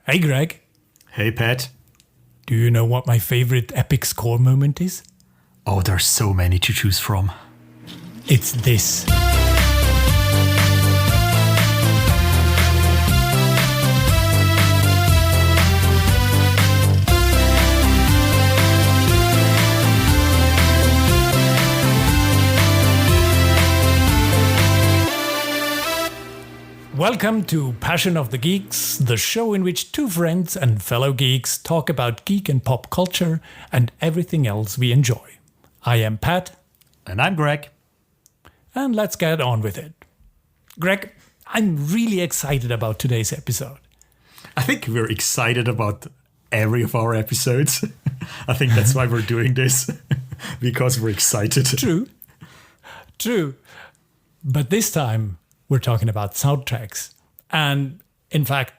Hey, Greg. Hey, Pat. Do you know what my favorite epic score moment is? Oh, there's so many to choose from. It's this. Welcome to Passion of the Geeks, the show in which two friends and fellow geeks talk about geek and pop culture and everything else we enjoy. I am Pat. And I'm Greg. And let's get on with it. Greg, I'm really excited about today's episode. I think we're excited about every of our episodes. I think that's why we're doing this, because we're excited. True. But this time, we're talking about soundtracks. And in fact,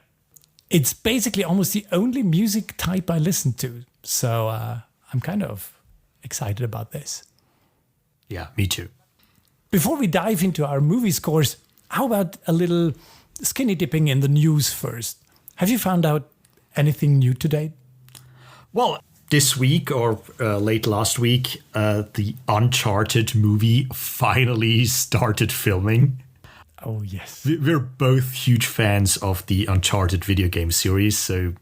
it's basically almost the only music type I listen to. So I'm kind of excited about this. Yeah, me too. Before we dive into our movie scores, how about a little skinny dipping in the news first? Have you found out anything new today? Well, this week or late last week, the Uncharted movie finally started filming. Oh, yes. We're both huge fans of the Uncharted video game series, so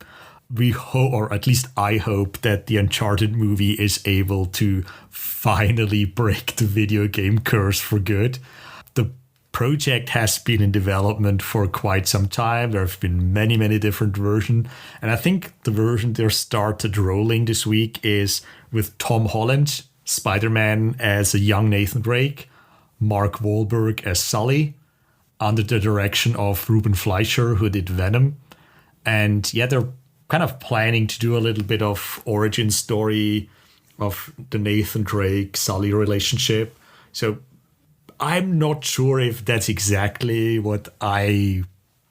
we hope, or at least I hope, that the Uncharted movie is able to finally break the video game curse for good. The project has been in development for quite some time. There have been many different versions, and I think the version they started rolling this week is with Tom Holland, Spider-Man as a young Nathan Drake, Mark Wahlberg as Sully, under the direction of Ruben Fleischer, who did Venom. And yeah, they're kind of planning to do a little bit of origin story of the Nathan Drake-Sully relationship. So I'm not sure if that's exactly what I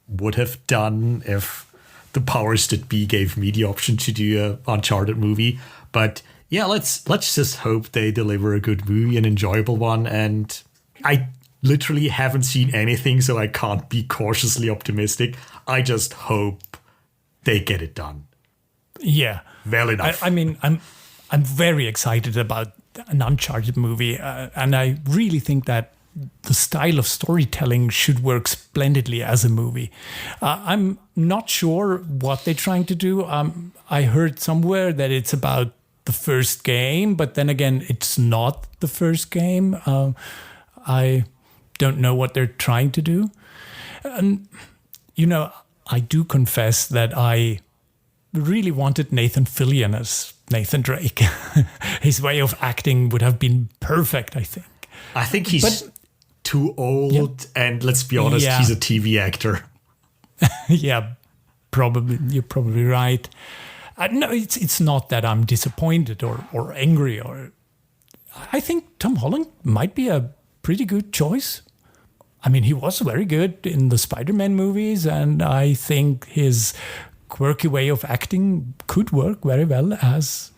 would have done if the powers that be gave me the option to do an Uncharted movie. But yeah, let's just hope they deliver a good movie, an enjoyable one. And I literally haven't seen anything, so I can't be cautiously optimistic. I just hope they get it done. Yeah. Well enough. I mean, I'm very excited about an Uncharted movie, and I really think that the style of storytelling should work splendidly as a movie. I'm not sure what they're trying to do. I heard somewhere that it's about the first game, but then again, it's not the first game. I don't know what they're trying to do. And, I do confess that I really wanted Nathan Fillion as Nathan Drake. His way of acting would have been perfect, I think. I think he's too old, and let's be honest, he's a TV actor. Yeah, probably. You're probably right. No, it's not that I'm disappointed or angry. I think Tom Holland might be a pretty good choice. I mean, he was very good in the Spider-Man movies, and I think his quirky way of acting could work very well as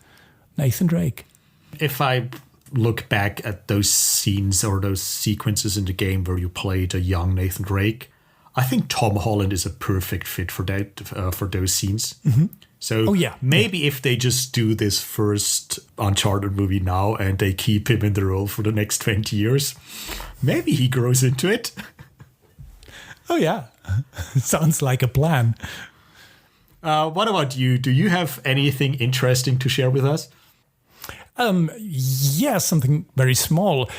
Nathan Drake. If I look back at those scenes or those sequences in the game where you played a young Nathan Drake, I think Tom Holland is a perfect fit for that for those scenes. Mm-hmm. So maybe if they just do this first Uncharted movie now and they keep him in the role for the next 20 years, maybe he grows into it. Oh, yeah. Sounds like a plan. What about you? Do you have anything interesting to share with us? Yeah, something very small.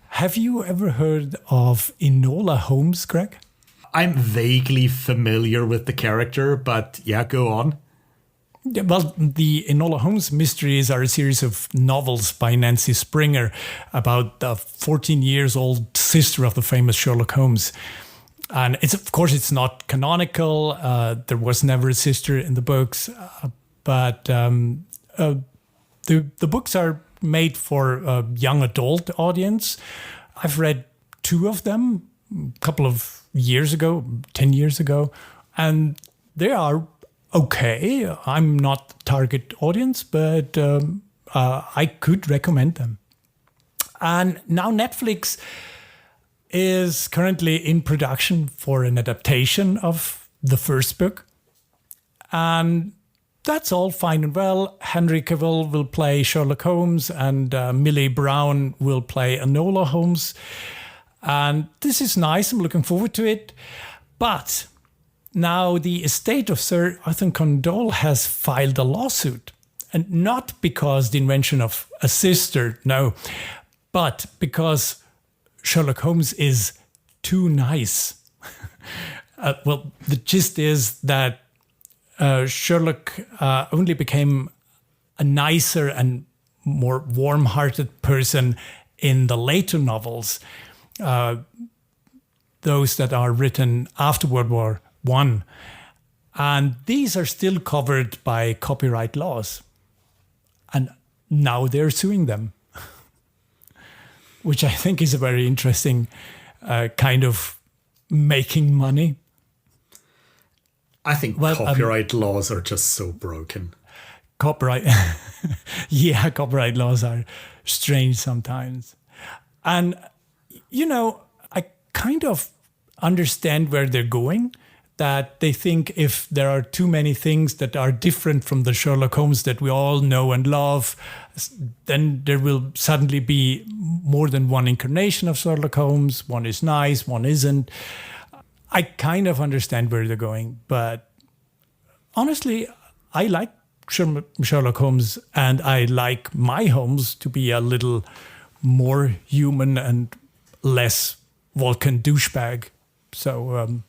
Have you ever heard of Enola Holmes, Greg? I'm vaguely familiar with the character, but yeah, go on. Yeah, well, the Enola Holmes mysteries are a series of novels by Nancy Springer about the 14-year-old sister of the famous Sherlock Holmes. And it's not canonical. There was never a sister in the books, but the books are made for a young adult audience. I've read 2 of them a couple of years ago, 10 years ago, and they are okay. I'm not the target audience, but I could recommend them. And now Netflix is currently in production for an adaptation of the first book. And that's all fine and well. Henry Cavill will play Sherlock Holmes and Millie Brown will play Enola Holmes. And this is nice. I'm looking forward to it. But now the estate of Sir Arthur Conan Doyle has filed a lawsuit. And not because the invention of a sister, no, but because Sherlock Holmes is too nice. Well, the gist is that Sherlock only became a nicer and more warm-hearted person in the later novels, those that are written after World War I. And these are still covered by copyright laws. And now they're suing them, which I think is a very interesting kind of making money. I think copyright laws are just so broken. Copyright laws are strange sometimes. And, I kind of understand where they're going, that they think if there are too many things that are different from the Sherlock Holmes that we all know and love, then there will suddenly be more than one incarnation of Sherlock Holmes. One is nice, one isn't. I kind of understand where they're going, but honestly, I like Sherlock Holmes and I like my Holmes to be a little more human and less Vulcan douchebag. So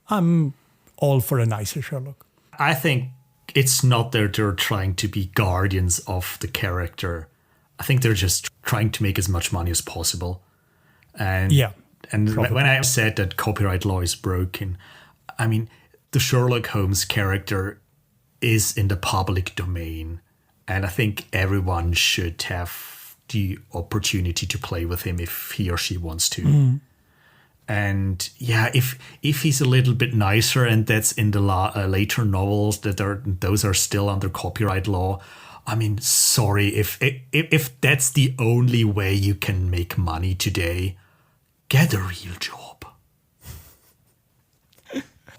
I'm all for a nicer Sherlock. I think it's not that they're trying to be guardians of the character. I think they're just trying to make as much money as possible. And yeah. And when I said that copyright law is broken, I mean, the Sherlock Holmes character is in the public domain. And I think everyone should have the opportunity to play with him if he or she wants to. Mm. And yeah, if he's a little bit nicer and that's in the later novels those are still under copyright law, I mean, sorry, if that's the only way you can make money today, get a real job.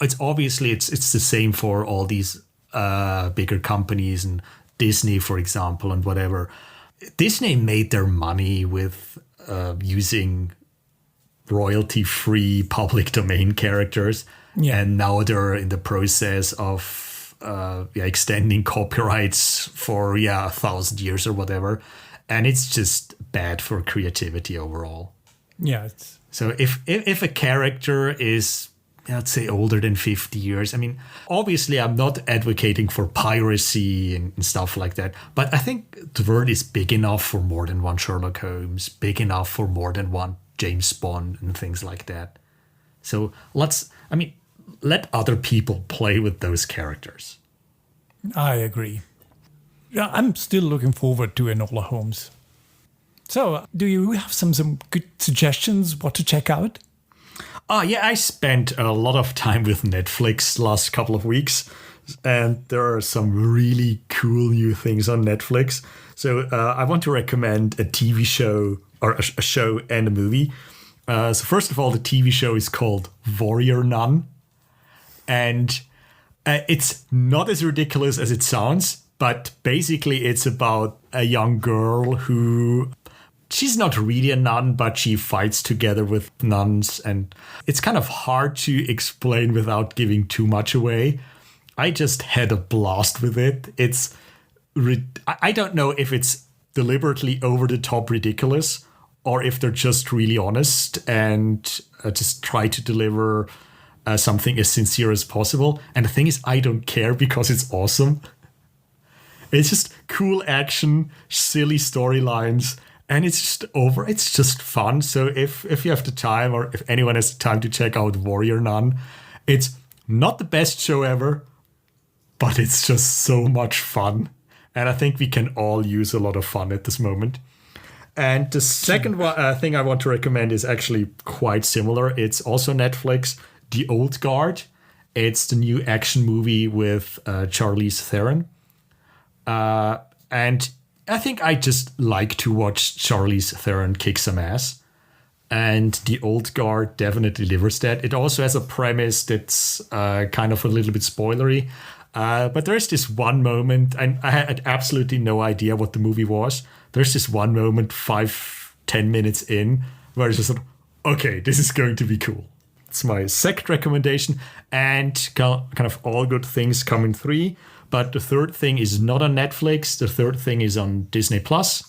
It's the same for all these bigger companies and Disney, for example, and whatever. Disney made their money with using royalty-free public domain characters, and now they're in the process of extending copyrights for 1,000 years or whatever, and it's just bad for creativity overall. Yeah. So if a character is, let's say, older than 50 years, I mean, obviously I'm not advocating for piracy and stuff like that, but I think the world is big enough for more than one Sherlock Holmes, big enough for more than one James Bond and things like that. So let other people play with those characters. I agree. Yeah, I'm still looking forward to Enola Holmes. So, do you have some good suggestions what to check out? I spent a lot of time with Netflix last couple of weeks, and there are some really cool new things on Netflix. So I want to recommend a TV show, or a show and a movie. So first of all, the TV show is called Warrior Nun. And it's not as ridiculous as it sounds, but basically it's about a young girl who... She's not really a nun, but she fights together with nuns. And it's kind of hard to explain without giving too much away. I just had a blast with it. I don't know if it's deliberately over-the-top ridiculous or if they're just really honest and just try to deliver something as sincere as possible. And the thing is, I don't care because it's awesome. It's just cool action, silly storylines. And it's just fun. So if you have the time, or if anyone has the time to check out Warrior Nun, it's not the best show ever, but it's just so much fun. And I think we can all use a lot of fun at this moment. And the second thing I want to recommend is actually quite similar. It's also Netflix, The Old Guard. It's the new action movie with Charlize Theron. And I think I just like to watch Charlize Theron kick some ass. And The Old Guard definitely delivers that. It also has a premise that's kind of a little bit spoilery. But there's this one moment, and I had absolutely no idea what the movie was. There's this one moment, 5-10 minutes in, where it's just like, okay, this is going to be cool. It's my second recommendation, and kind of all good things come in three. But the third thing is not on Netflix. The third thing is on Disney Plus.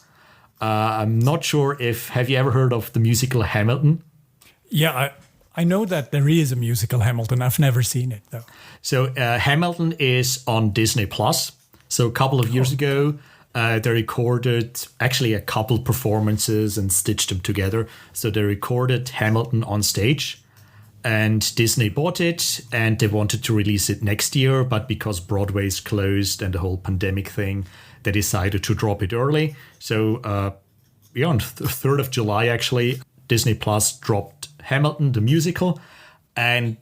I'm not sure if, have you ever heard of the musical Hamilton? Yeah, I know that there is a musical Hamilton. I've never seen it, though. So Hamilton is on Disney Plus. So a couple of years ago, they recorded actually a couple performances and stitched them together. So they recorded Hamilton on stage, and Disney bought it, and they wanted to release it next year. But because Broadway's closed and the whole pandemic thing, they decided to drop it early. So on the 3rd of July, actually, Disney Plus dropped Hamilton, the musical, and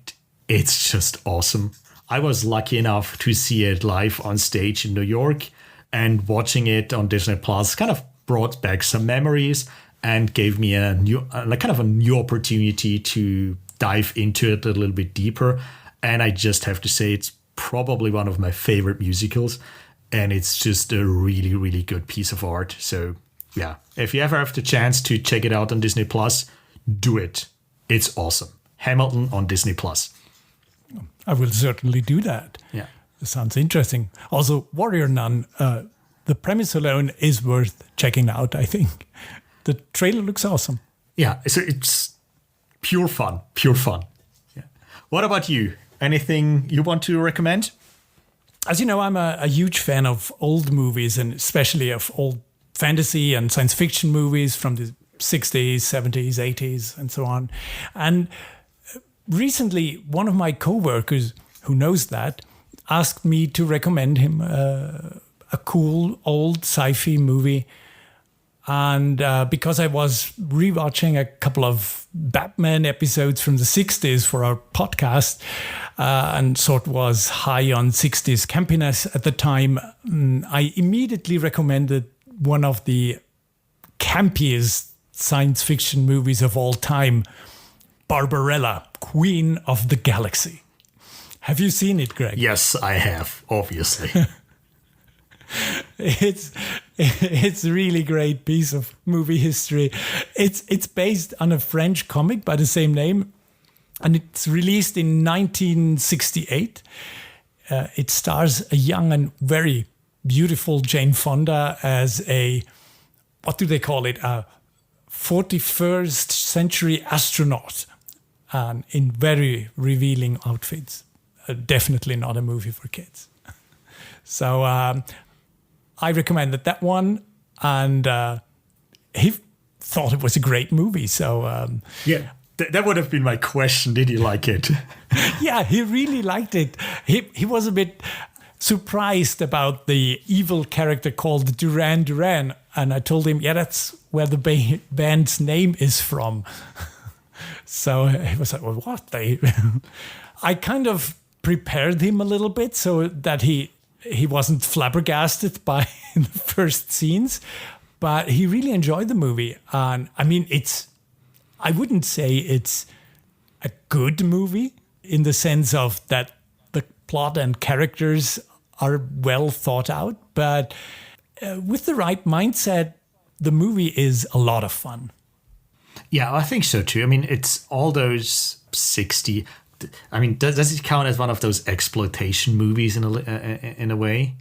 it's just awesome. I was lucky enough to see it live on stage in New York, and watching it on Disney Plus kind of brought back some memories and gave me a new opportunity to dive into it a little bit deeper. And I just have to say, it's probably one of my favorite musicals. And it's just a really, really good piece of art. So, yeah, if you ever have the chance to check it out on Disney Plus, do it. It's awesome. Hamilton on Disney Plus. I will certainly do that. Yeah. It sounds interesting. Also, Warrior Nun, the premise alone is worth checking out, I think. The trailer looks awesome. Yeah, so it's pure fun. Pure fun. Yeah. What about you? Anything you want to recommend? As you know, I'm a huge fan of old movies, and especially of old fantasy and science fiction movies from the 60s, 70s, 80s, and so on. And recently, one of my coworkers who knows that asked me to recommend him a cool old sci-fi movie. And because I was rewatching a couple of Batman episodes from the 60s for our podcast, and sort of was high on 60s campiness at the time, I immediately recommended one of the campiest science fiction movies of all time, Barbarella, Queen of the Galaxy. Have you seen it, Greg? Yes, I have, obviously. It's a really great piece of movie history. It's based on a French comic by the same name, and it's released in 1968. It stars a young and very beautiful Jane Fonda as a, what do they call it, a 41st century astronaut, in very revealing outfits. Definitely not a movie for kids. So I recommended that one, and he thought it was a great movie. So yeah, that would have been my question. Did you like it? Yeah, he really liked it. He was a bit surprised about the evil character called Duran Duran, and I told him, yeah, that's where the band's name is from. So he was like, well, what? I kind of prepared him a little bit so that he wasn't flabbergasted by the first scenes, but he really enjoyed the movie. And I mean, I wouldn't say it's a good movie in the sense of that the plot and characters are well thought out, but with the right mindset, the movie is a lot of fun. Yeah, I think so too. I mean, it's all those 60. I mean, does it count as one of those exploitation movies in a way?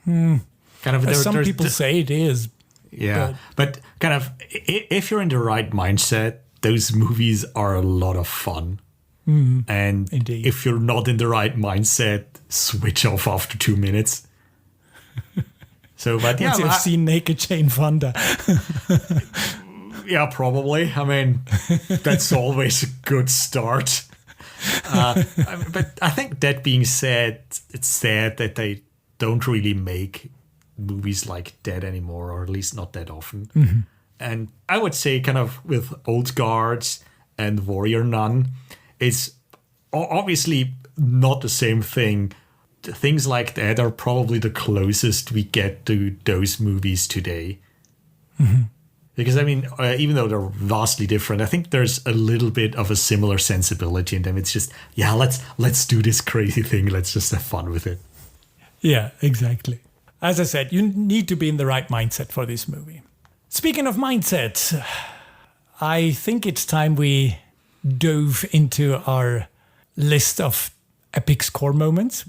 Kind of. Some people say it is. Yeah, but kind of, if you're in the right mindset, those movies are a lot of fun. And indeed. If you're not in the right mindset, switch off after 2 minutes. So, but yeah, once you've seen naked Jane Fonda. Yeah, probably. I mean, that's always a good start. But I think that being said, it's sad that they don't really make movies like that anymore, or at least not that often. Mm-hmm. And I would say kind of with Old Guards and Warrior Nun, it's obviously not the same thing. Things like that are probably the closest we get to those movies today. Mm-hmm. Because, I mean, even though they're vastly different, I think there's a little bit of a similar sensibility in them. It's just, yeah, let's do this crazy thing. Let's just have fun with it. Yeah, exactly. As I said, you need to be in the right mindset for this movie. Speaking of mindset, I think it's time we dove into our list of epic score moments.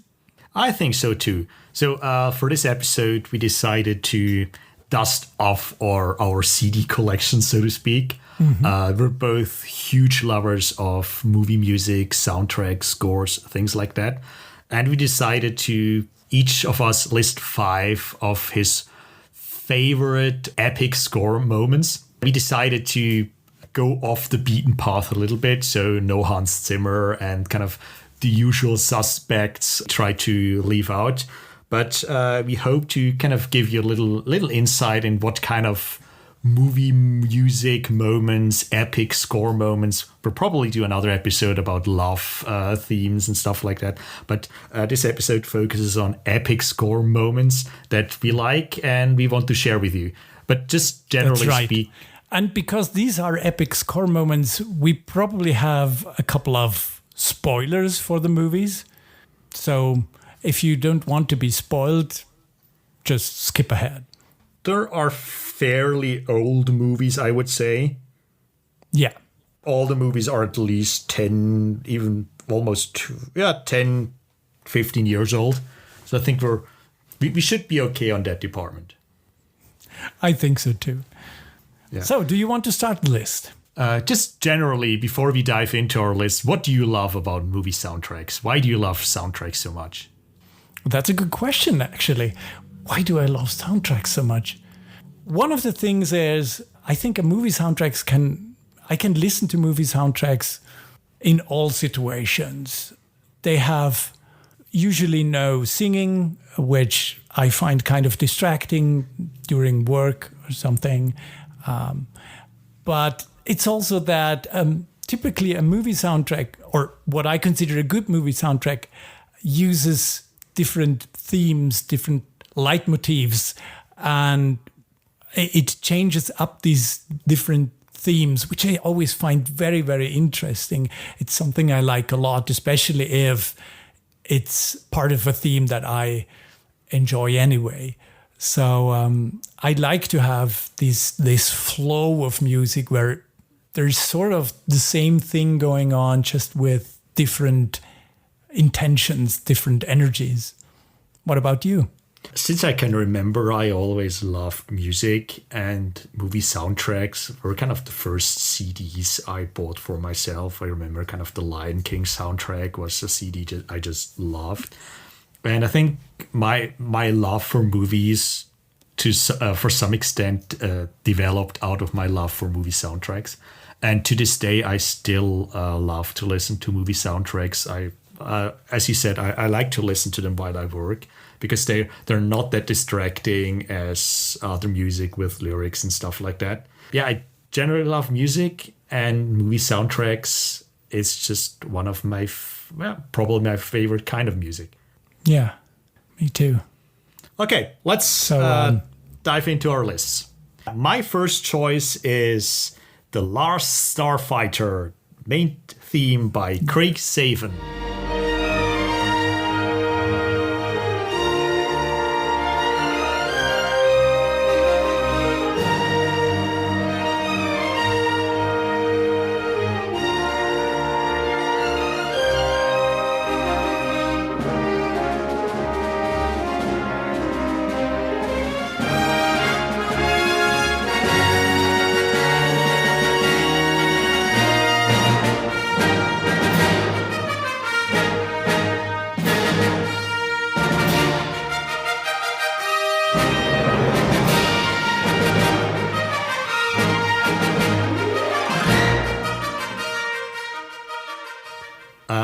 I think so too. So for this episode, we decided to dust off our CD collection, so to speak. We're both huge lovers of movie music, soundtracks, scores, things like that. And we decided to each of us list 5 of his favorite epic score moments. We decided to go off the beaten path a little bit, so no Hans Zimmer and kind of the usual suspects try to leave out. But we hope to kind of give you a little insight in what kind of movie music moments, epic score moments. We'll probably do another episode about love themes and stuff like that. But this episode focuses on epic score moments that we like and we want to share with you. But just generally speaking. And because these are epic score moments, we probably have a couple of spoilers for the movies. So if you don't want to be spoiled, just skip ahead. There are fairly old movies, I would say. Yeah. All the movies are at least 10, even almost 10, 15 years old. So I think we should be okay on that department. I think so too. Yeah. So do you want to start the list? Just generally, before we dive into our list, what do you love about movie soundtracks? Why do you love soundtracks so much? That's a good question, actually. Why do I love soundtracks so much? One of the things is, I think I can listen to movie soundtracks in all situations. They have usually no singing, which I find kind of distracting during work or something. But it's also that typically a movie soundtrack, or what I consider a good movie soundtrack, uses different themes, different leitmotifs, and it changes up these different themes, which I always find very, very interesting. It's something I like a lot, especially if it's part of a theme that I enjoy anyway. So I like to have this flow of music where there's sort of the same thing going on, just with different intentions, different energies. What about you? Since I can remember, I always loved music, and movie soundtracks were kind of the first CDs I bought for myself. I remember kind of the Lion King soundtrack was a CD that I just loved. And I think my love for movies for some extent developed out of my love for movie soundtracks. And to this day, I still love to listen to movie soundtracks. As you said, I like to listen to them while I work, because they're not that distracting as other music with lyrics and stuff like that. Yeah, I generally love music, and movie soundtracks is just one of my probably my favorite kind of music. Yeah, me too. Okay, let's dive into our lists. My first choice is The Last Starfighter, main theme by Craig Savan.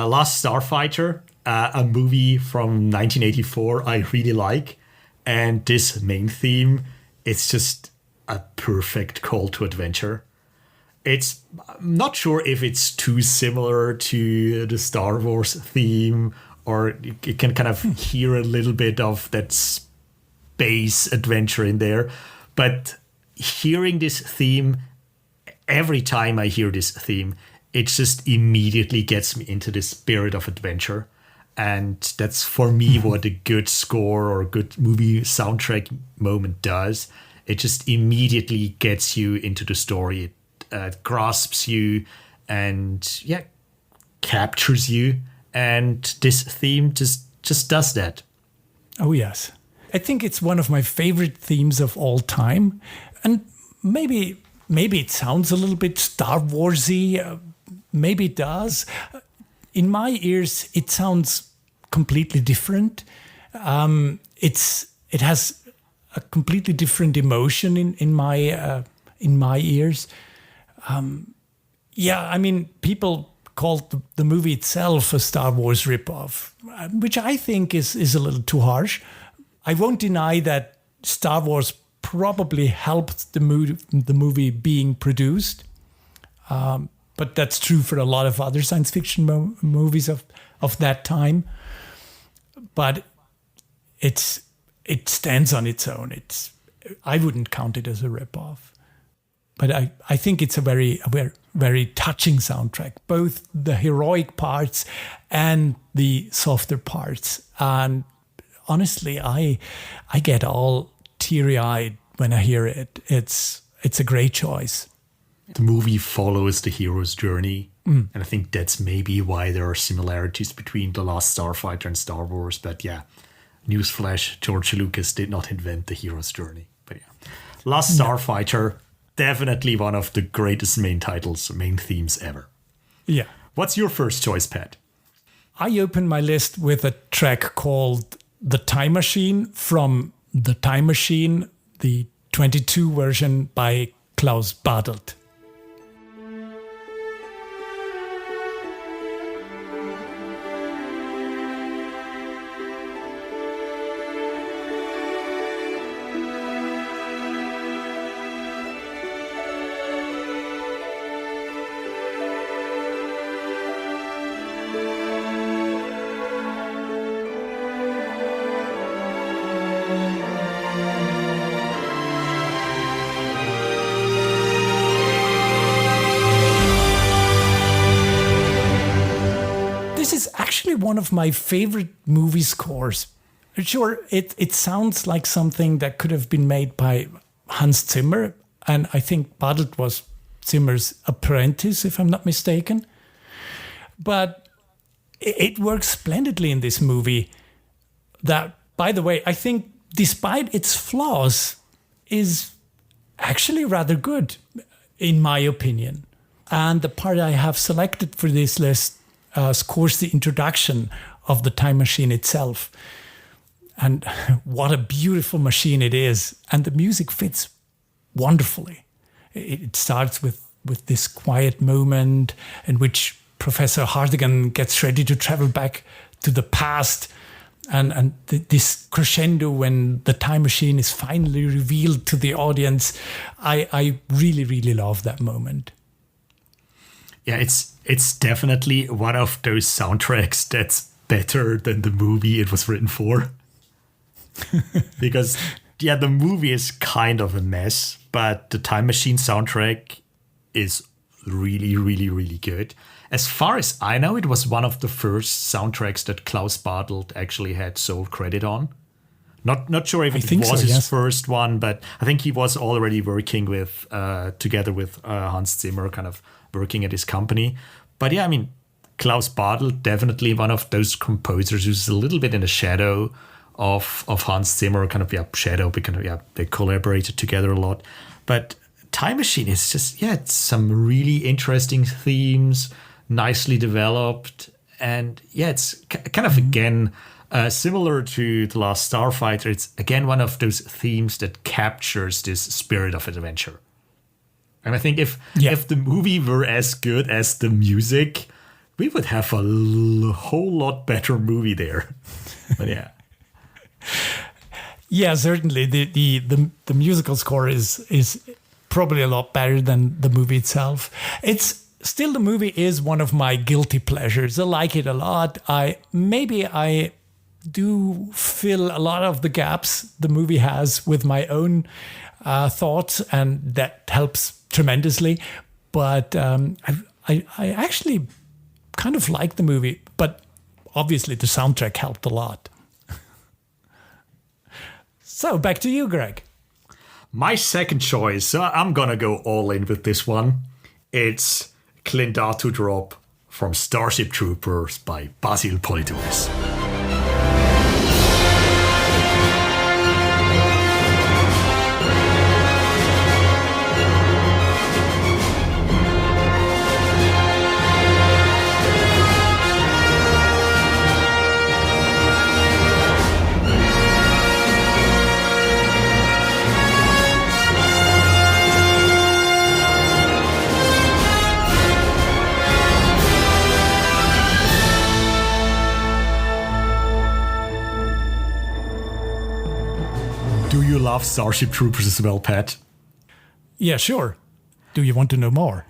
Last Starfighter, a movie from 1984 I really like. And this main theme, it's just a perfect call to adventure. I'm not sure if it's too similar to the Star Wars theme, or you can kind of hear a little bit of that space adventure in there. But hearing this theme, every time I hear this theme, it just immediately gets me into the spirit of adventure. And that's for me what a good score or good movie soundtrack moment does. It just immediately gets you into the story. It grasps you and captures you. And this theme just does that. Oh, yes. I think it's one of my favorite themes of all time. And maybe it sounds a little bit Star Wars-y. Maybe it does. In my ears, it sounds completely different. It has a completely different emotion in my ears. I mean, people called the movie itself a Star Wars ripoff, which I think is a little too harsh. I won't deny that Star Wars probably helped the movie being produced, but that's true for a lot of other science fiction movies of that time. But it stands on its own. I wouldn't count it as a ripoff. But I think it's a very touching soundtrack, both the heroic parts and the softer parts. And honestly, I get all teary-eyed when I hear it. It's a great choice. The movie follows the hero's journey. And I think that's maybe why there are similarities between The Last Starfighter and Star Wars. But yeah, newsflash, George Lucas did not invent the hero's journey. But yeah, Last Starfighter, definitely one of the greatest main themes ever. Yeah. What's your first choice, Pat? I opened my list with a track called The Time Machine from The Time Machine, the 22 version by Klaus Badelt. One of my favorite movie scores. Sure, it sounds like something that could have been made by Hans Zimmer, and I think Badelt was Zimmer's apprentice, if I'm not mistaken. But it works splendidly in this movie. That, by the way, I think despite its flaws, is actually rather good, in my opinion. And the part I have selected for this list scores the introduction of the time machine itself. And what a beautiful machine it is. And the music fits wonderfully. It starts with this quiet moment in which Professor Hartigan gets ready to travel back to the past. And this crescendo when the time machine is finally revealed to the audience. I really, really love that moment. Yeah, it's definitely one of those soundtracks that's better than the movie it was written for. Because, the movie is kind of a mess, but the Time Machine soundtrack is really, really, really good. As far as I know, it was one of the first soundtracks that Klaus Badelt actually had sole credit on. Not sure if it was his first one, but I think he was already working with together with Hans Zimmer, kind of working at his company. But yeah, I mean, Klaus Badelt, definitely one of those composers who's a little bit in the shadow of Hans Zimmer, kind of shadow, because they collaborated together a lot. But Time Machine is just it's some really interesting themes, nicely developed, and it's kind of again similar to The Last Starfighter. It's again one of those themes that captures this spirit of adventure. And I think if the movie were as good as the music, we would have a whole lot better movie there. But yeah. Yeah, certainly. The musical score is probably a lot better than the movie itself. It's still, the movie is one of my guilty pleasures. I like it a lot. I do fill a lot of the gaps the movie has with my own thoughts, and that helps tremendously. But I actually kind of like the movie, but obviously the soundtrack helped a lot. So back to you, Greg. My second choice, I'm gonna go all in with this one. It's Clendato Drop from Starship Troopers by Basil Polidoris. Do you love Starship Troopers as well, Pat? Yeah, sure. Do you want to know more?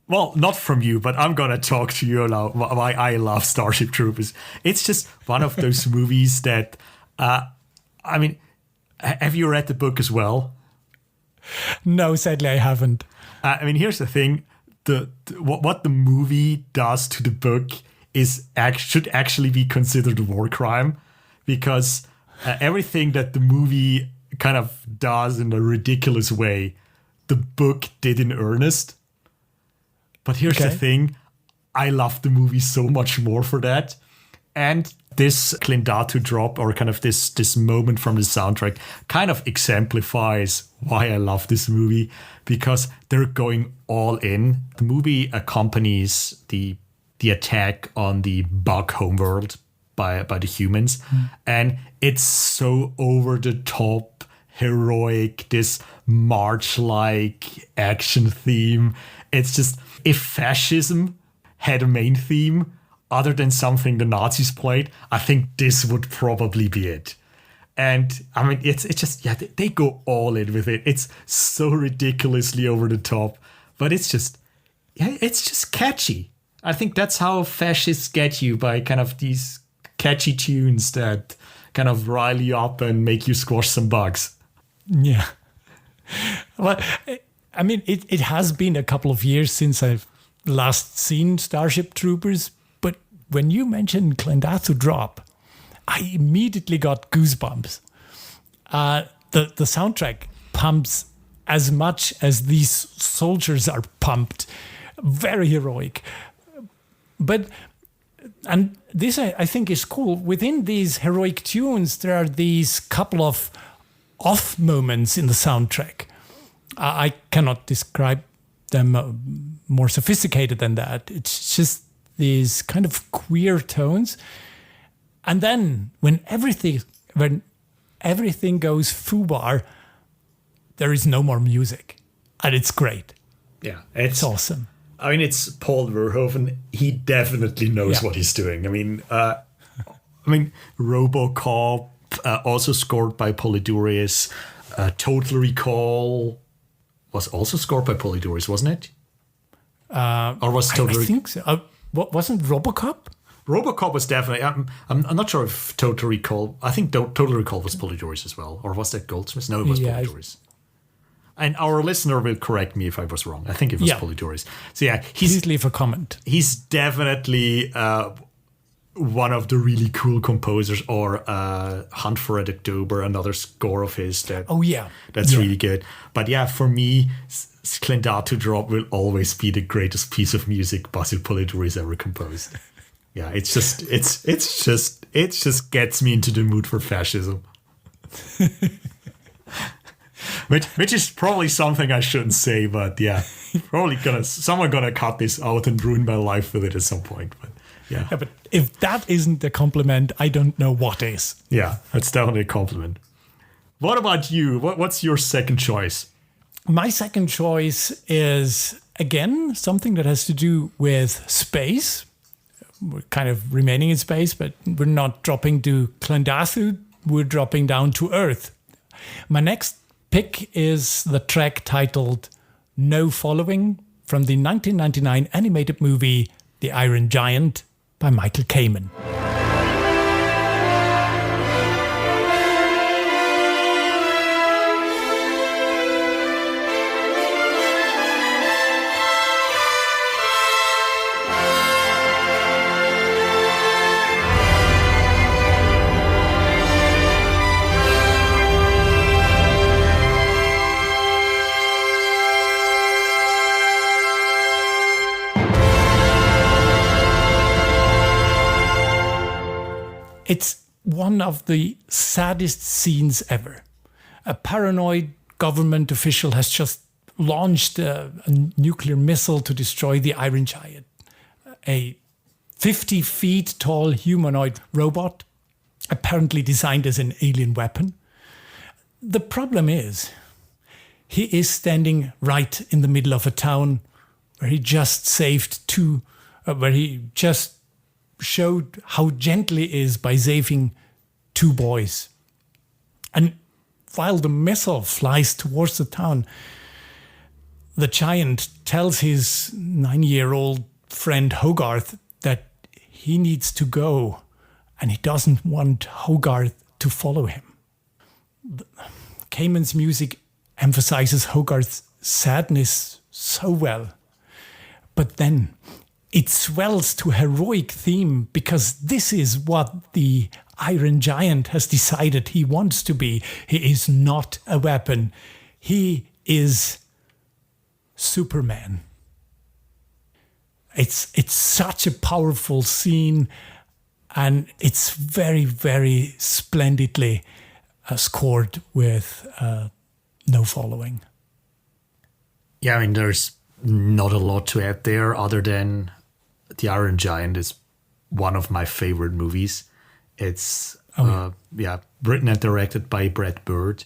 Well, not from you, but I'm gonna talk to you now why I love Starship Troopers. It's just one of those movies that, I mean, have you read the book as well? No, sadly I haven't. I mean, here's the thing: what the movie does to the book should actually be considered a war crime, because everything that the movie kind of does in a ridiculous way, the book did in earnest. But here's the thing, I love the movie so much more for that. And this Clendato drop, or kind of this moment from the soundtrack, kind of exemplifies why I love this movie, because they're going all in. The movie accompanies the attack on the bug homeworld by the humans. And it's so over the top, heroic, this march-like action theme. It's just, if fascism had a main theme other than something the Nazis played, I think this would probably be it. And I mean, it's just, yeah, they go all in with it. It's so ridiculously over the top, but it's just catchy. I think that's how fascists get you, by kind of these catchy tunes that kind of rile you up and make you squash some bugs. Yeah. Well, I mean, it has been a couple of years since I've last seen Starship Troopers, but when you mentioned Clendato Drop, I immediately got goosebumps. The soundtrack pumps as much as these soldiers are pumped. Very heroic. But, and this I think is cool, within these heroic tunes, there are these couple of off moments in the soundtrack. I cannot describe them more sophisticated than that. It's just these kind of queer tones. And then when everything goes foobar, there is no more music. And it's great. Yeah. It's awesome. I mean, it's Paul Verhoeven. He definitely knows what he's doing. I mean, RoboCop, also scored by Polidoris. Total Recall was also scored by Polidoris, wasn't it? Or was Total I think so. Wasn't RoboCop? RoboCop was definitely. I'm not sure if Total Recall. I think Total Recall was Polidoris as well, or was that Goldsmith? No, it was Polidoris. And our listener will correct me if I was wrong. I think it was Polidoris. So yeah, please leave a comment. He's definitely one of the really cool composers. Or Hunt for Red October, another score of his. That's really good. But yeah, for me, Clendato Drop will always be the greatest piece of music Basil Polidoris ever composed. Yeah, it just gets me into the mood for fascism. Which is probably something I shouldn't say, but yeah, probably someone gonna cut this out and ruin my life with it at some point. But yeah, but if that isn't a compliment, I don't know what is. Yeah, that's definitely a compliment. What about you? What's your second choice? My second choice is, again, something that has to do with space. We're kind of remaining in space, but we're not dropping to Clendato. We're dropping down to Earth. My next pick is the track titled No Following from the 1999 animated movie The Iron Giant by Michael Kamen. It's one of the saddest scenes ever. A paranoid government official has just launched a nuclear missile to destroy the Iron Giant, a 50 feet tall humanoid robot, apparently designed as an alien weapon. The problem is, he is standing right in the middle of a town where he just where he just showed how gentle he is by saving 2 boys. And while the missile flies towards the town, the giant tells his 9-year-old friend Hogarth that he needs to go and he doesn't want Hogarth to follow him. Cayman's music emphasizes Hogarth's sadness so well, but then it swells to heroic theme because this is what the Iron Giant has decided he wants to be. He is not a weapon. He is Superman. It's such a powerful scene, and it's very, very splendidly scored with no following. Yeah, I mean, there's not a lot to add there other than The Iron Giant is one of my favorite movies. It's written and directed by Brad Bird.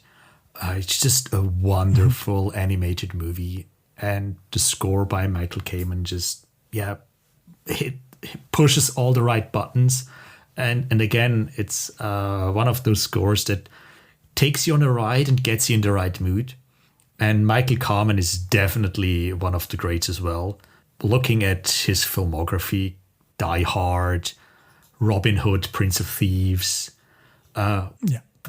It's just a wonderful animated movie, and the score by Michael Kamen just it pushes all the right buttons, and again, it's one of those scores that takes you on a ride and gets you in the right mood. And Michael Kamen is definitely one of the greats as well. Looking at his filmography, Die Hard, Robin Hood, Prince of Thieves.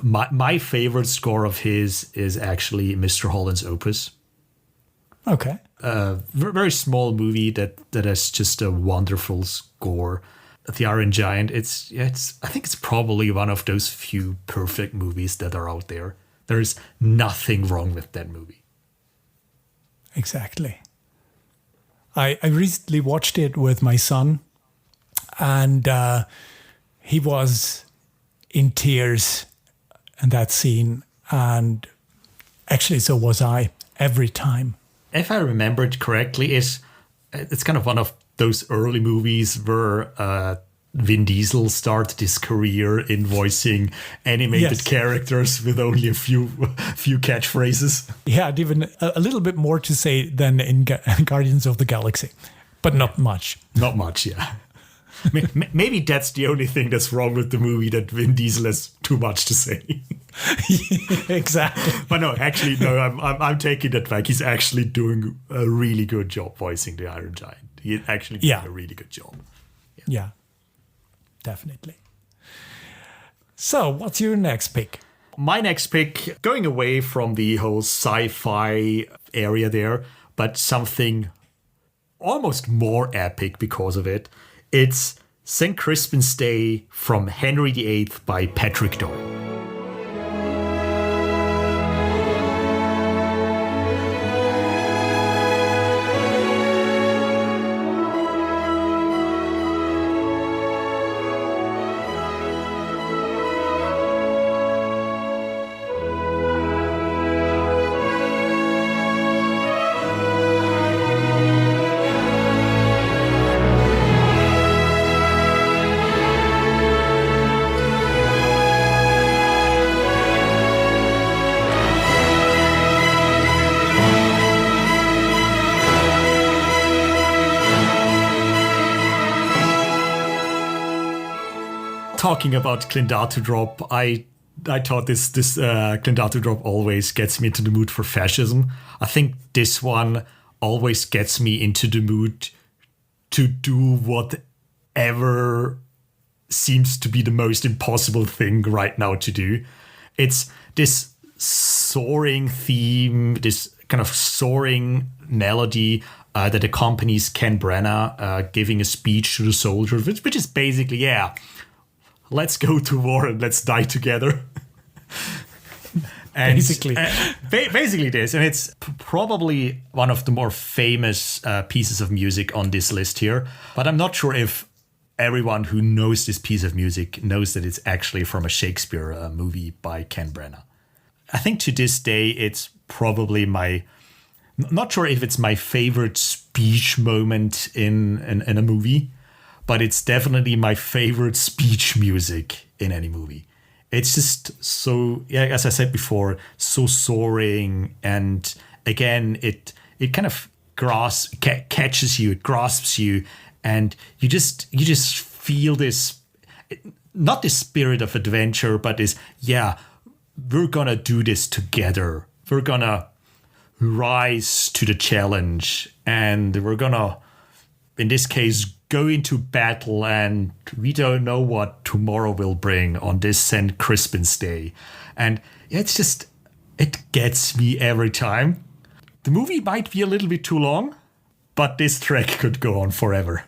My favorite score of his is actually Mr. Holland's Opus. Okay. Very small movie that has just a wonderful score. The Iron Giant, I think it's probably one of those few perfect movies that are out there. There's nothing wrong with that movie. Exactly. I recently watched it with my son, and he was in tears in that scene, and actually so was I every time. If I remembered correctly, it's kind of one of those early movies where Vin Diesel started his career in voicing animated characters with only a few catchphrases. He had even a little bit more to say than in Guardians of the Galaxy, but not much. Not much, yeah. Maybe that's the only thing that's wrong with the movie, that Vin Diesel has too much to say. Exactly. But no, actually, no, I'm taking that back. He's actually doing a really good job voicing the Iron Giant. He's actually doing a really good job. Yeah, definitely. So, what's your next pick? My next pick, going away from the whole sci-fi area there, but something almost more epic because of it. It's St. Crispin's Day from Henry VIII by Patrick Doyle. Talking about Clindato Drop, I thought this Clindato Drop always gets me into the mood for fascism. I think this one always gets me into the mood to do whatever seems to be the most impossible thing right now to do. It's this soaring theme, this kind of soaring melody that accompanies Ken Branagh giving a speech to the soldiers, which is basically, let's go to war and let's die together. And basically. Basically this. And it's probably one of the more famous pieces of music on this list here. But I'm not sure if everyone who knows this piece of music knows that it's actually from a Shakespeare movie by Ken Branagh. I think to this day, it's probably not sure if it's my favorite speech moment in a movie, but it's definitely my favorite speech music in any movie. It's just so, yeah, as I said before, so soaring. And again, it kind of catches you, it grasps you. And you just feel this, not this spirit of adventure, but this, yeah, we're going to do this together. We're going to rise to the challenge. And we're going to, in this case, go into battle. And we don't know what tomorrow will bring on this St. Crispin's Day. And it's just, it gets me every time. The movie might be a little bit too long, but this track could go on forever.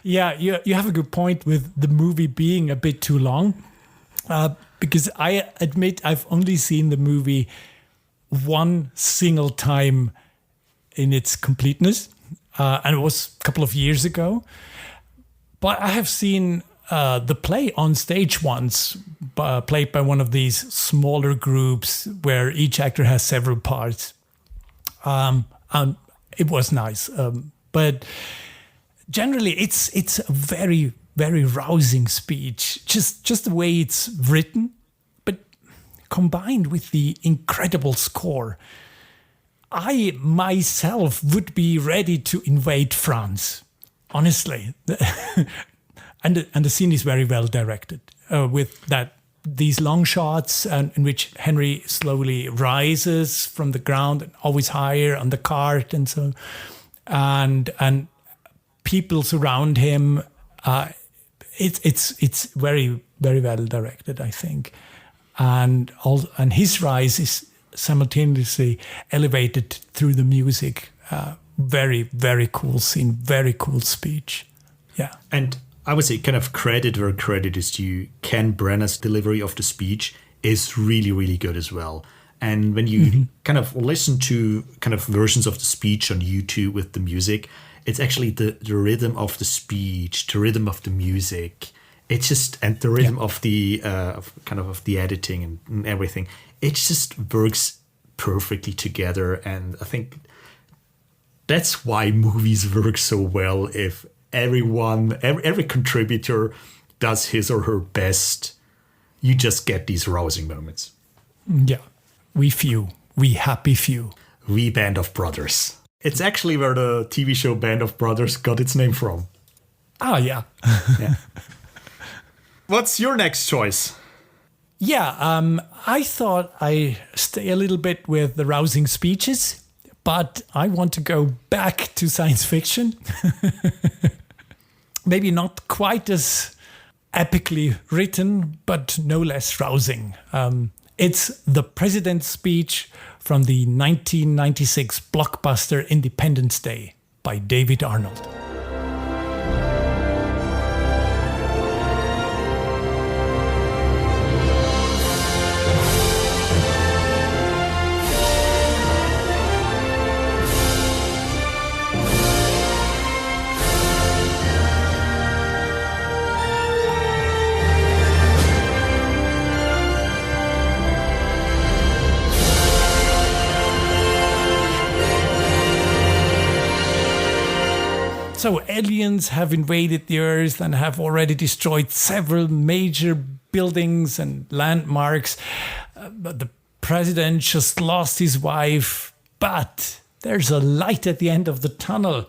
Yeah, you have a good point with the movie being a bit too long, because I admit I've only seen the movie one single time in its completeness, and it was a couple of years ago. But I have seen the play on stage once, played by one of these smaller groups where each actor has several parts. And it was nice, but generally, it's a very, very rousing speech. Just the way it's written, but combined with the incredible score. I myself would be ready to invade France, honestly. and the scene is very well directed, with these long shots in which Henry slowly rises from the ground and always higher on the cart and so, and people surround him. It's very, very well directed, I think, and his rise is simultaneously elevated through the music. Very, very cool scene, very cool speech. Yeah, and I would say kind of credit where credit is due. Ken Branagh's delivery of the speech is really, really good as well. And when you kind of listen to kind of versions of the speech on YouTube with the music, it's actually the rhythm of the speech, the rhythm of the music. It's just, and the rhythm of the of the editing and everything. It just works perfectly together. And I think that's why movies work so well. If every contributor does his or her best, you just get these rousing moments. Yeah, we happy few. We Band of Brothers. It's actually where the TV show Band of Brothers got its name from. Ah, yeah. Yeah. What's your next choice? Yeah, I thought I stay a little bit with the rousing speeches, but I want to go back to science fiction. Maybe not quite as epically written, but no less rousing. It's the President's Speech from the 1996 blockbuster Independence Day by David Arnold. So aliens have invaded the Earth and have already destroyed several major buildings and landmarks. But the president just lost his wife. But there's a light at the end of the tunnel.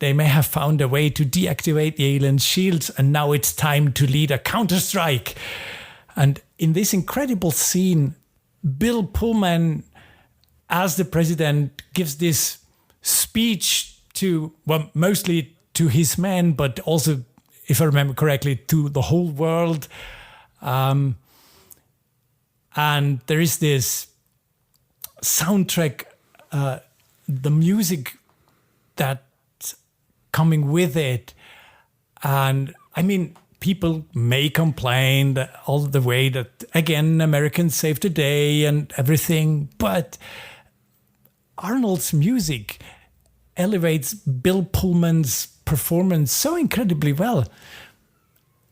They may have found a way to deactivate the aliens' shields, and now it's time to lead a counterstrike. And in this incredible scene, Bill Pullman, as the president, gives this speech to, well, mostly to his men, but also, if I remember correctly, to the whole world. And there is this soundtrack, the music that's coming with it. And I mean, people may complain that all the way that, again, Americans save the day and everything, but Arnold's music elevates Bill Pullman's performance so incredibly well.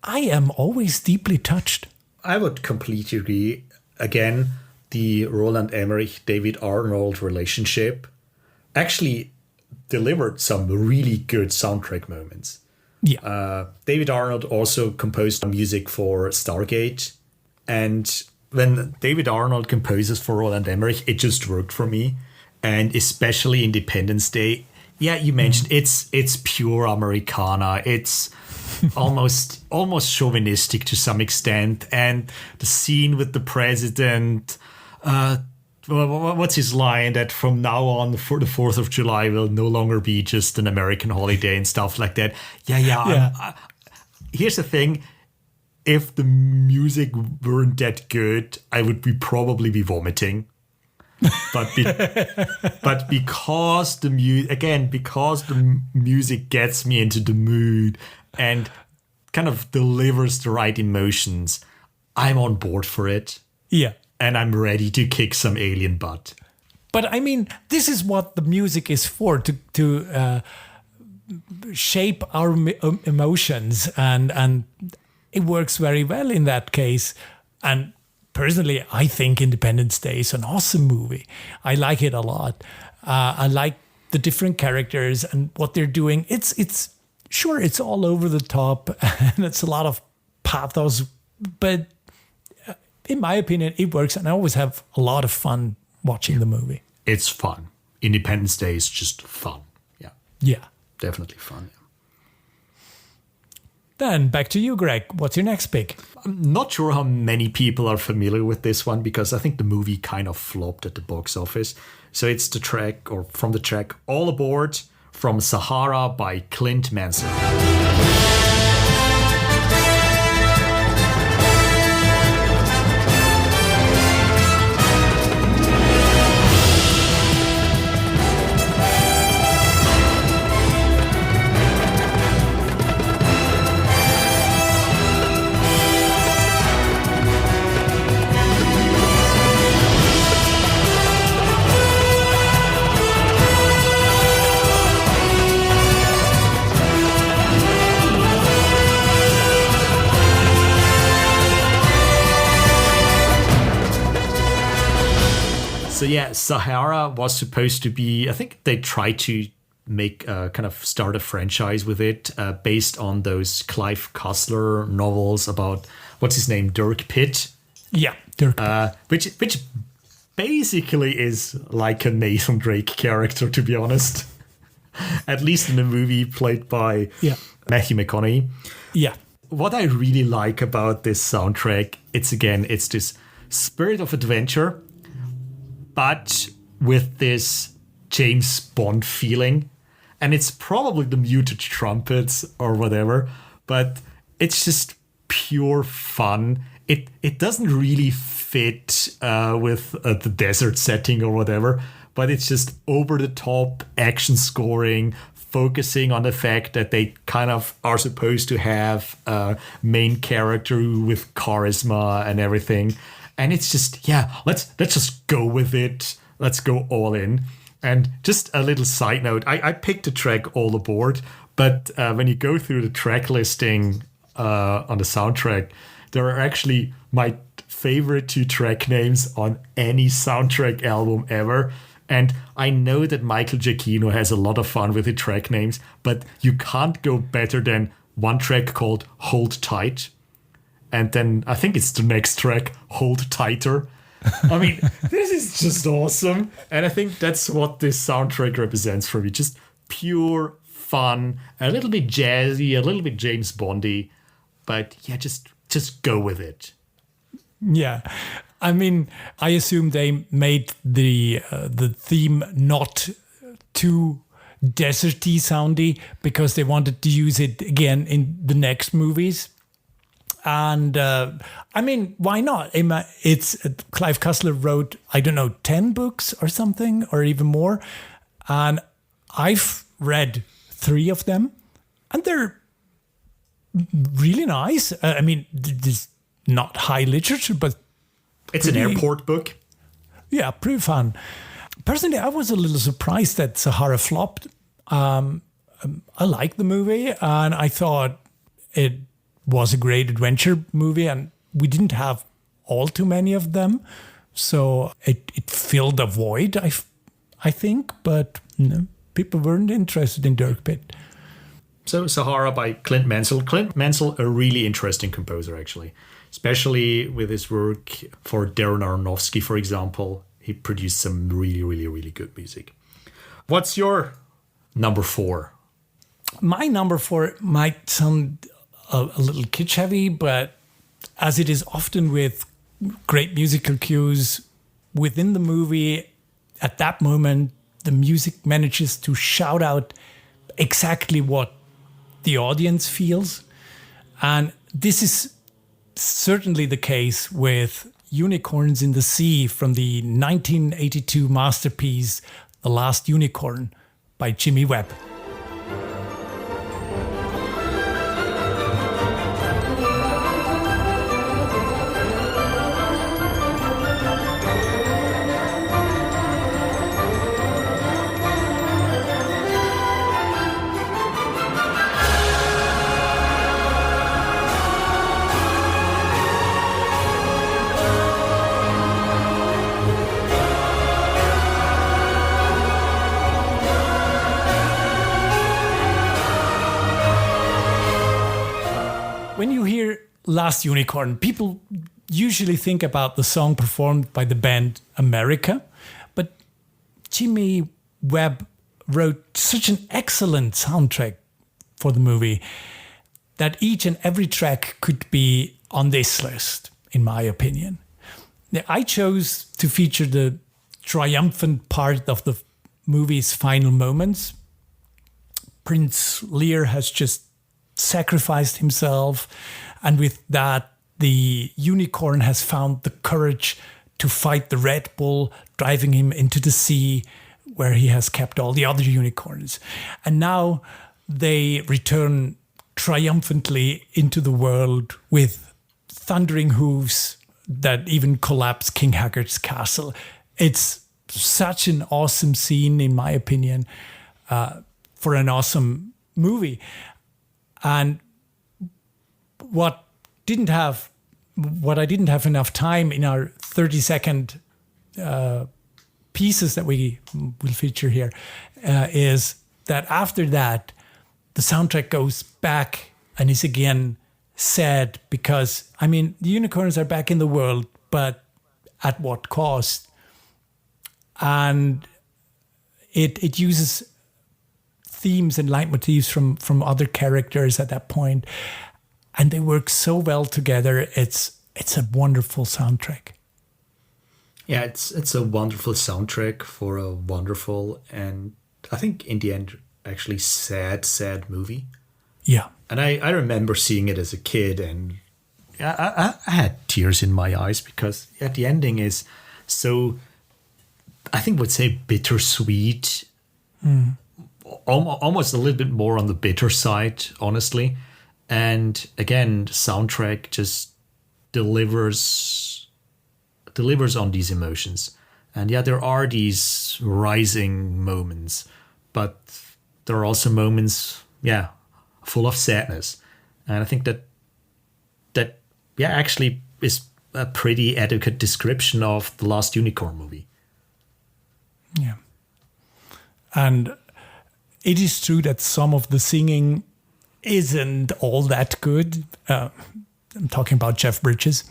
I am always deeply touched. I would completely agree. Again, the Roland Emmerich, David Arnold relationship actually delivered some really good soundtrack moments. Yeah. David Arnold also composed music for Stargate. And when David Arnold composes for Roland Emmerich, it just worked for me. And especially Independence Day. Yeah, you mentioned it's pure Americana. It's almost chauvinistic to some extent. And the scene with the president, what's his line that from now on for the 4th of July will no longer be just an American holiday and stuff like that. Yeah. Here's the thing. If the music weren't that good, I would probably be vomiting. But because the music gets me into the mood and kind of delivers the right emotions, I'm on board for it. Yeah. And I'm ready to kick some alien butt. But I mean, this is what the music is for, to shape our emotions, and it works very well in that case. And personally, I think Independence Day is an awesome movie. I like it a lot. I like the different characters and what they're doing. It's sure, it's all over the top and it's a lot of pathos, but in my opinion, it works. And I always have a lot of fun watching the movie. It's fun. Independence Day is just fun. Yeah. Yeah. Definitely fun. Then back to you, Greg. What's your next pick? I'm not sure how many people are familiar with this one because I think the movie kind of flopped at the box office. So it's from the track All Aboard from Sahara by Clint Mansell. So yeah, Sahara was supposed to be, I think they tried to start a franchise with it based on those Clive Cussler novels about, what's his name, Dirk Pitt? Yeah, Dirk Pitt. Which basically is like a Nathan Drake character, to be honest. At least in the movie played by Matthew McConaughey. Yeah. What I really like about this soundtrack, it's this spirit of adventure, but with this James Bond feeling. And it's probably the muted trumpets or whatever, but it's just pure fun. It doesn't really fit with the desert setting or whatever, but it's just over the top action scoring, focusing on the fact that they kind of are supposed to have a main character with charisma and everything. And it's just, let's just go with it. Let's go all in. And just a little side note, I picked the track All Aboard, but when you go through the track listing on the soundtrack, there are actually my favorite 2 track names on any soundtrack album ever. And I know that Michael Giacchino has a lot of fun with the track names, but you can't go better than one track called Hold Tight. And then I think it's the next track, Hold Tighter. I mean, this is just awesome. And I think that's what this soundtrack represents for me. Just pure fun, a little bit jazzy, a little bit James Bondy. But yeah, just go with it. Yeah. I mean, I assume they made the theme not too deserty soundy because they wanted to use it again in the next movies. And I mean, why not? It's Clive Cussler wrote, 10 books or something, or even more. And I've read 3 of them, and they're really nice. I mean, this not high literature, but it's an airport book. Yeah, pretty fun. Personally, I was a little surprised that Sahara flopped. I liked the movie, and I thought it was a great adventure movie, and we didn't have all too many of them, so it filled a void, I think, but people weren't interested in Dirk Pitt. So Sahara by Clint Mansell. Clint Mansell, a really interesting composer, actually, especially with his work for Darren Aronofsky, for example. He produced some really, really, really good music. What's your number 4? My number 4 might sound a little kitsch heavy, but as it is often with great musical cues within the movie, at that moment, the music manages to shout out exactly what the audience feels. And this is certainly the case with Unicorns in the Sea from the 1982 masterpiece, The Last Unicorn by Jimmy Webb. When you hear Last Unicorn, people usually think about the song performed by the band America, but Jimmy Webb wrote such an excellent soundtrack for the movie that each and every track could be on this list, in my opinion. Now, I chose to feature the triumphant part of the movie's final moments. Prince Lear has just sacrificed himself, and with that, the unicorn has found the courage to fight the Red Bull, driving him into the sea where he has kept all the other unicorns. And now they return triumphantly into the world with thundering hooves that even collapse King Haggard's castle. It's such an awesome scene, in my opinion, for an awesome movie. And what I didn't have enough time in our 30-second pieces that we will feature here is that after that, the soundtrack goes back and is again sad because, I mean, the unicorns are back in the world, but at what cost? And it uses themes and leitmotifs from other characters at that point, and they work so well together. It's a wonderful soundtrack. Yeah, it's a wonderful soundtrack for a wonderful and I think in the end actually sad movie. Yeah, and I remember seeing it as a kid, and I had tears in my eyes because the ending is so, I think would say bittersweet. Almost a little bit more on the bitter side, honestly. And again, the soundtrack just delivers on these emotions. And yeah, there are these rising moments, but there are also moments, full of sadness. And I think that actually is a pretty adequate description of the Last Unicorn movie. Yeah. And it is true that some of the singing isn't all that good. I'm talking about Jeff Bridges.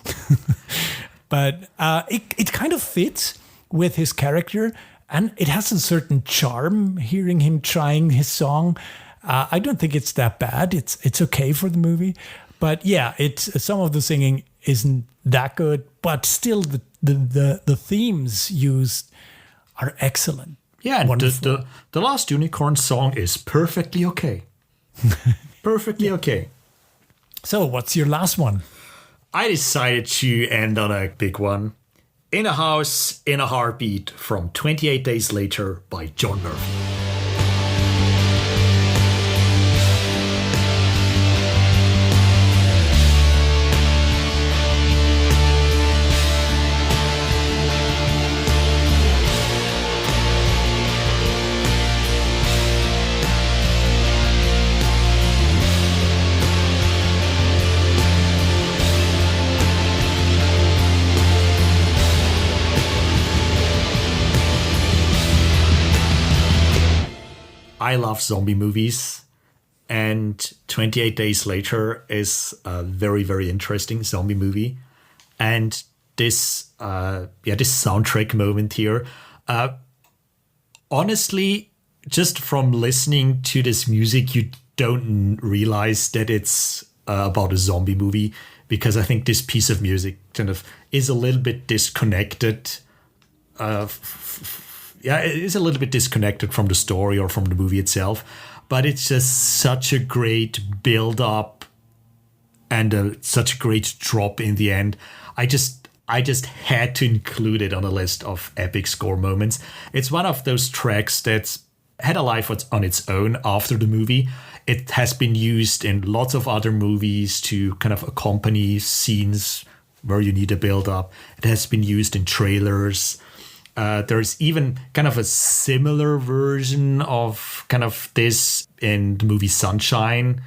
But it kind of fits with his character, and it has a certain charm hearing him trying his song. I don't think it's that bad. It's okay for the movie. But yeah, some of the singing isn't that good, but still the themes used are excellent. Yeah, and the Last Unicorn song is perfectly okay. Perfectly okay. So, what's your last one? I decided to end on a big one. In a House, in a Heartbeat from 28 Days Later by John Murphy. I love zombie movies, and 28 Days Later is a very, very interesting zombie movie. And this soundtrack moment here, honestly, just from listening to this music, you don't realize that it's about a zombie movie, because I think this piece of music kind of is a little bit disconnected. It is a little bit disconnected from the story or from the movie itself, but it's just such a great build up and such a great drop in the end. I just had to include it on a list of epic score moments. It's one of those tracks that's had a life on its own after the movie. It has been used in lots of other movies to kind of accompany scenes where you need a build up. It has been used in trailers. There's even kind of a similar version of kind of this in the movie Sunshine,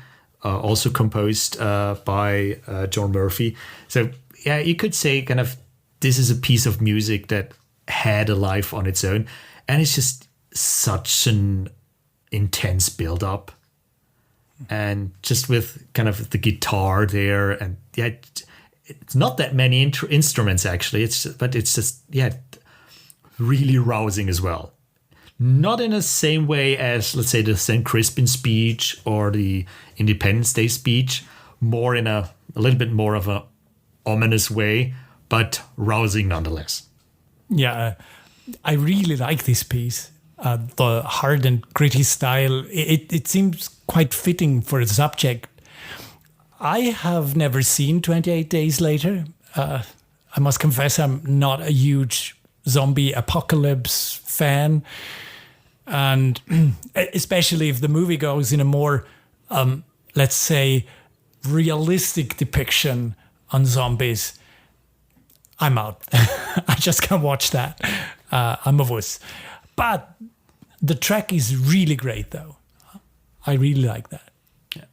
also composed by John Murphy. So yeah, you could say kind of this is a piece of music that had a life on its own, and it's just such an intense build-up, and just with kind of the guitar there, and yeah, it's not that many instruments actually. It's just really rousing as well. Not in the same way as, let's say, the St. Crispin speech or the Independence Day speech, more in a little bit more of a ominous way, but rousing nonetheless. Yeah, I really like this piece. The hard and gritty style, it seems quite fitting for the subject. I have never seen 28 Days Later. I must confess I'm not a huge zombie apocalypse fan. And especially if the movie goes in a more, let's say, realistic depiction on zombies, I'm out. I just can't watch that. I'm a wuss. But the track is really great, though. I really like that. Yeah.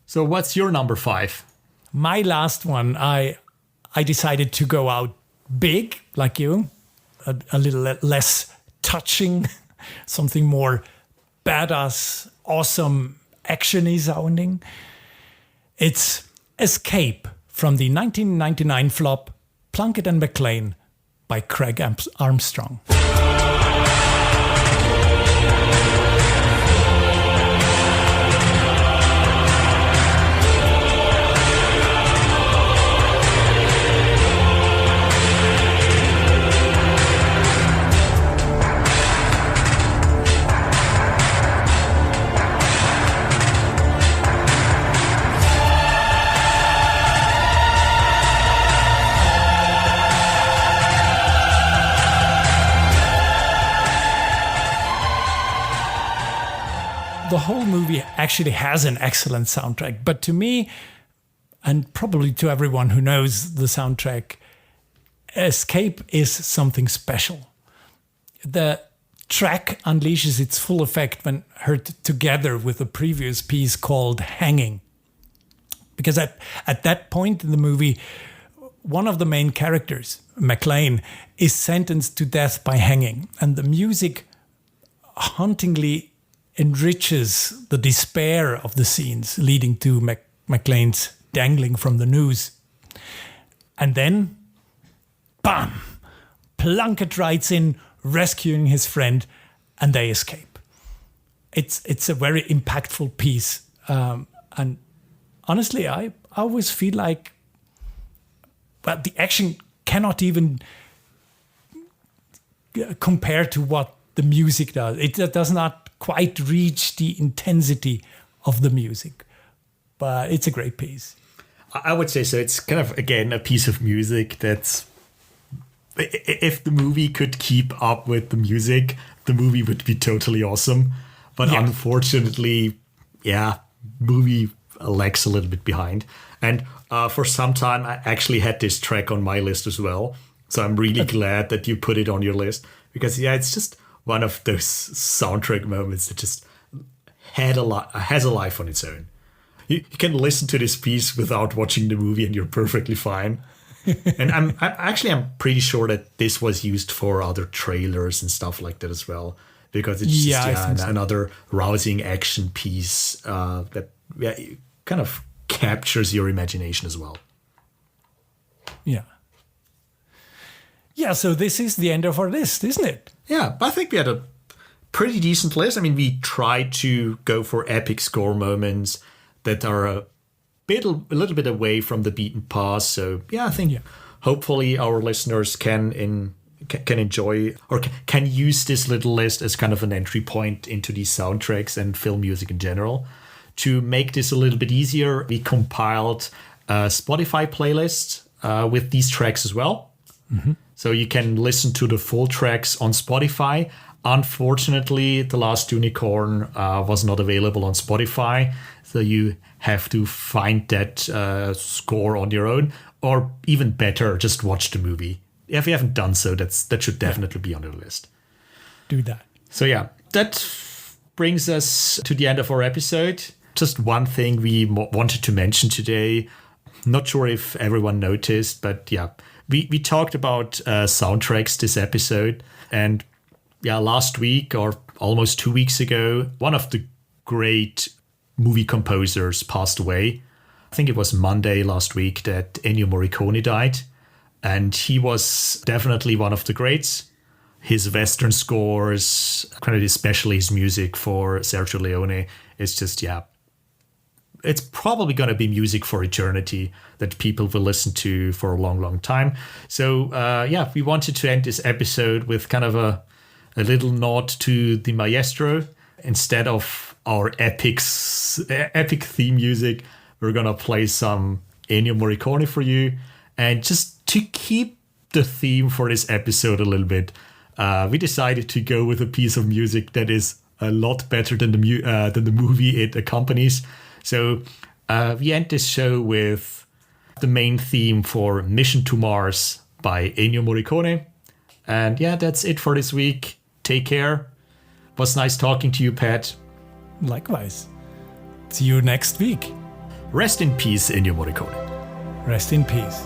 So what's your number 5? My last one, I decided to go out big, like you, a little less touching, something more badass, awesome, action-y sounding. It's Escape from the 1999 flop Plunkett and McLean by Craig Armstrong. The whole movie actually has an excellent soundtrack, but to me, and probably to everyone who knows the soundtrack, Escape is something special. The track unleashes its full effect when heard together with a previous piece called Hanging. Because at that point in the movie, one of the main characters, McLean, is sentenced to death by hanging, and the music hauntingly enriches the despair of the scenes leading to McLean's dangling from the noose. And then, bam! Plunkett rides in, rescuing his friend, and they escape. It's a very impactful piece. And honestly, I always feel like the action cannot even compare to what the music does. It does not quite reach the intensity of the music, but it's a great piece. I would say so. It's kind of, again, a piece of music that's, if the movie could keep up with the music, the movie would be totally awesome. But unfortunately, movie lags a little bit behind. And for some time, I actually had this track on my list as well. So I'm really glad that you put it on your list, because it's just one of those soundtrack moments that just has a life on its own. You can listen to this piece without watching the movie and you're perfectly fine. And I'm pretty sure that this was used for other trailers and stuff like that as well. because it's just another rousing action piece that kind of captures your imagination as well. Yeah. Yeah, so this is the end of our list, isn't it? Yeah, I think we had a pretty decent list. I mean, we tried to go for epic score moments that are a little bit away from the beaten path. So yeah, I think hopefully our listeners can enjoy or can use this little list as kind of an entry point into these soundtracks and film music in general. To make this a little bit easier, we compiled a Spotify playlist with these tracks as well. Mm-hmm. So you can listen to the full tracks on Spotify. Unfortunately, The Last Unicorn was not available on Spotify. So you have to find that score on your own. Or even better, just watch the movie. If you haven't done so, that should definitely be on the list. Do that. So yeah, that brings us to the end of our episode. Just one thing we wanted to mention today. Not sure if everyone noticed, but yeah, we talked about soundtracks this episode. And yeah, last week or almost 2 weeks ago, one of the great movie composers passed away. I think it was Monday last week that Ennio Morricone died. And he was definitely one of the greats. His Western scores, kind of especially his music for Sergio Leone, is just, it's probably going to be music for eternity that people will listen to for a long, long time. So, we wanted to end this episode with kind of a little nod to the maestro. Instead of our epic theme music, we're going to play some Ennio Morricone for you. And just to keep the theme for this episode a little bit, we decided to go with a piece of music that is a lot better than the movie it accompanies. So we end this show with the main theme for Mission to Mars by Ennio Morricone. And yeah, that's it for this week. Take care. It was nice talking to you, Pat. Likewise. See you next week. Rest in peace, Ennio Morricone. Rest in peace.